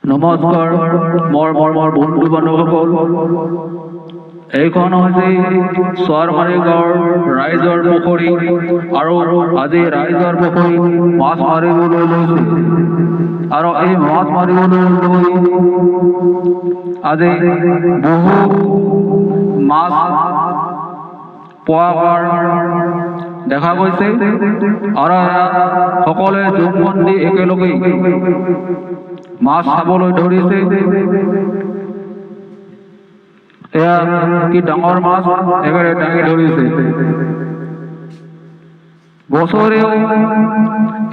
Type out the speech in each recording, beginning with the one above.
নমস্কাৰ মোৰ বন্ধু বান্ধৱসকল, এইখন হৈছে চোৱাৰমাৰী গাঁৱৰ ৰাইজৰ পুখুৰী আৰু আজি ৰাইজৰ পুখুৰী মাছ মাৰিবলৈ লৈছে আৰু এই মাছ মাৰিবলৈ লৈ আজি বহু মাছ পোৱা দেখা গৈছে আৰু সকলোৱে জুমবন্দী একেলগে মাছ চাবলৈ ধৰিছে। এয়া কি ডাঙৰ মাছ একেবাৰে দাঙি ধৰিছে। বছৰেও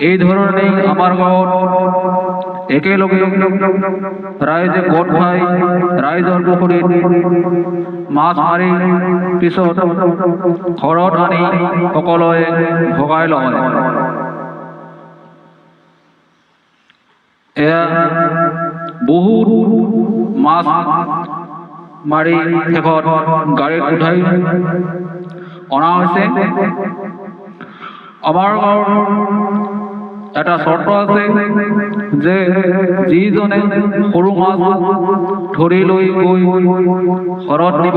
এই ধৰণেই আমাৰ গাঁৱত একেলগে ৰাইজে গোট খাই ৰাইজৰ পুখুৰীত মাছ মাৰি পিছত ঘৰত আনি সকলোৱে ভগাই লয়। এয়া বহুত মাছ মাৰি শেষত গাড়ীত উঠাই অনা হৈছে। আমাৰ গাঁৱৰ এটা চৰ্ত আছে যে যিজনে সৰু মাছ ধৰি লৈ গৈ ঘৰত নিব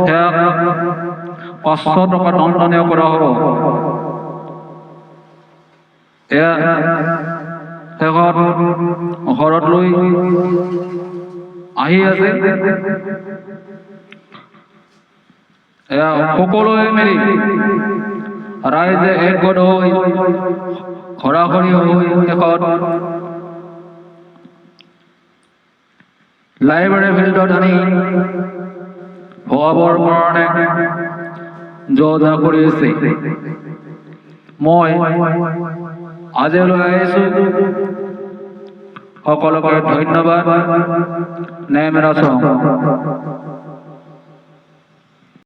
সেয়াক 500 টকা দণ্ডনীয় কৰা হ'ব। এয়া শেষত ঘৰত লৈ আহি আছে। এয়া সকলোৱে মিলি ৰাইজে একগোট হৈ ঘৰাঘৰি হৈ শেষত লাইব্ৰেৰী ফিল্ডত আনি ভগাবৰ কাৰণে যোজা কৰি আছে। মই আজিলৈ আহিছোঁ। সকলোকে ধন্যবাদ। নেম ৰাছ।